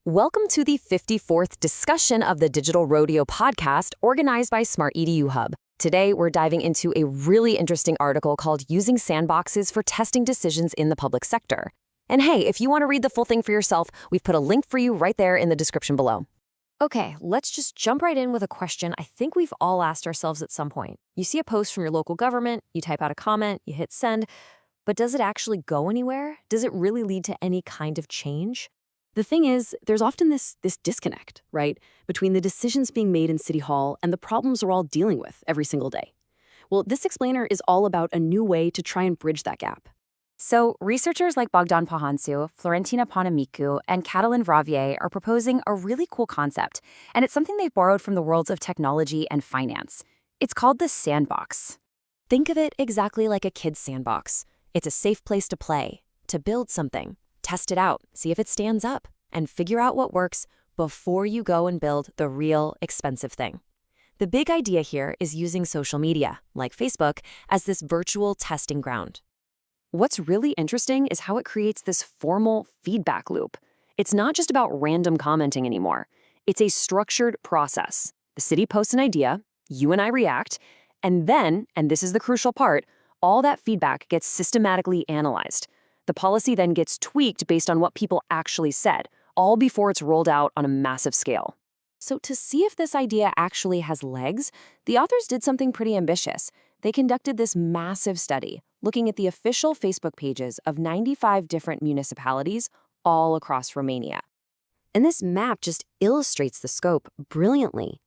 Welcome to the 54th discussion of the Digital Rodeo podcast organized by Smart-EDU Hub. Today, we're diving into a really interesting article called Using Sandboxes for Testing Decisions in the Public Sector. And hey, if you want to read the full thing for yourself, we've put a link for you right there in the description below. Okay, let's just jump right in with a question I think we've all asked ourselves at some point. You see a post from your local government, you type out a comment, you hit send, but does it actually go anywhere? Does it really lead to any kind of change? The thing is, there's often this disconnect, right, between the decisions being made in City Hall and the problems we're all dealing with every single day. Well, this explainer is all about a new way to try and bridge that gap. So, researchers like Bogdan Pahonțu, Florentina Pană-Micu, and Catalin Vrabie are proposing a really cool concept, and it's something they've borrowed from the worlds of technology and finance. It's called the sandbox. Think of it exactly like a kid's sandbox. It's a safe place to play, to build something, test it out, see if it stands up, and figure out what works before you go and build the real expensive thing. The big idea here is using social media, like Facebook, as this virtual testing ground. What's really interesting is how it creates this formal feedback loop. It's not just about random commenting anymore. It's a structured process. The city posts an idea, you and I react, and then, and this is the crucial part, all that feedback gets systematically analyzed. The policy then gets tweaked based on what people actually said, all before it's rolled out on a massive scale. So to see if this idea actually has legs, the authors did something pretty ambitious. They conducted this massive study, looking at the official Facebook pages of 95 different municipalities all across Romania. And this map just illustrates the scope brilliantly.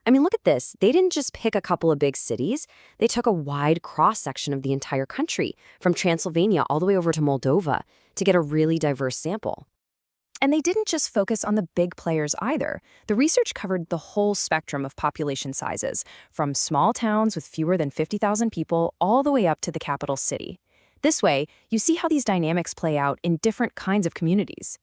I mean, look at this. They didn't just pick a couple of big cities. They took a wide cross-section of the entire country, from Transylvania all the way over to Moldova, to get a really diverse sample. And they didn't just focus on the big players either. The research covered the whole spectrum of population sizes, from small towns with fewer than 50,000 people all the way up to the capital city. This way, you see how these dynamics play out in different kinds of communities.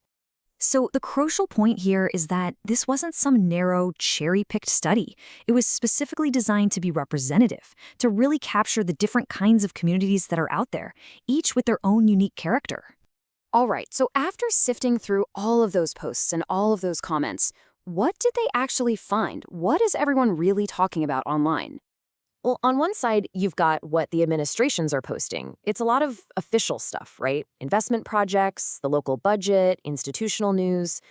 So the crucial point here is that this wasn't some narrow, cherry-picked study. It was specifically designed to be representative, to really capture the different kinds of communities that are out there, each with their own unique character. All right, so after sifting through all of those posts and all of those comments, what did they actually find? What is everyone really talking about online? Well, on one side, you've got what the administrations are posting. It's a lot of official stuff, right? Investment projects, the local budget, institutional news,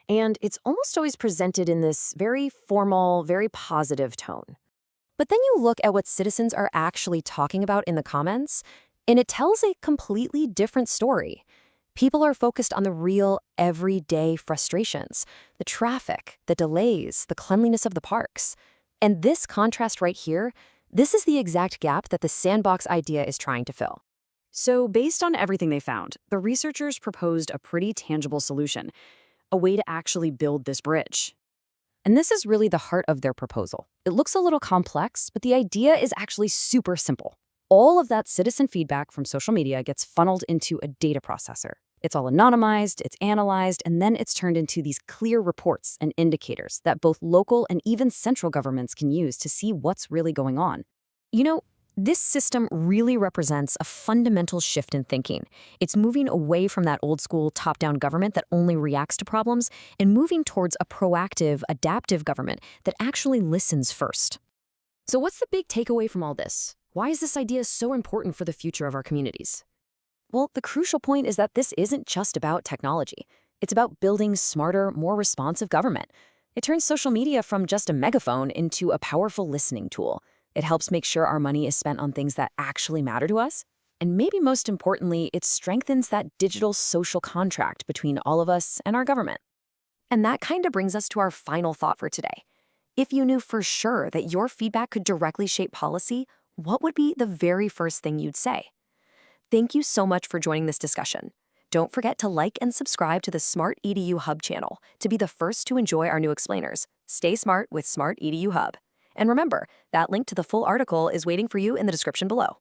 and it's almost always presented in this very formal, very positive tone. But then you look at what citizens are actually talking about in the comments, and it tells a completely different story. People are focused on the real, everyday frustrations, the traffic, the delays, the cleanliness of the parks. And this contrast right here, this is the exact gap that the sandbox idea is trying to fill. So based on everything they found, the researchers proposed a pretty tangible solution, a way to actually build this bridge. And this is really the heart of their proposal. It looks a little complex, but the idea is actually super simple. All of that citizen feedback from social media gets funneled into a data processor. It's all anonymized, it's analyzed, and then it's turned into these clear reports and indicators that both local and even central governments can use to see what's really going on. You know, this system really represents a fundamental shift in thinking. It's moving away from that old-school top-down government that only reacts to problems and moving towards a proactive, adaptive government that actually listens first. So what's the big takeaway from all this? Why is this idea so important for the future of our communities? Well, the crucial point is that this isn't just about technology. It's about building smarter, more responsive government. It turns social media from just a megaphone into a powerful listening tool. It helps make sure our money is spent on things that actually matter to us. And maybe most importantly, it strengthens that digital social contract between all of us and our government. And that kind of brings us to our final thought for today. If you knew for sure that your feedback could directly shape policy, what would be the very first thing you'd say? Thank you so much for joining this discussion. Don't forget to like and subscribe to the Smart-EDU Hub channel to be the first to enjoy our new explainers. Stay smart with Smart-EDU Hub. And remember, that link to the full article is waiting for you in the description below.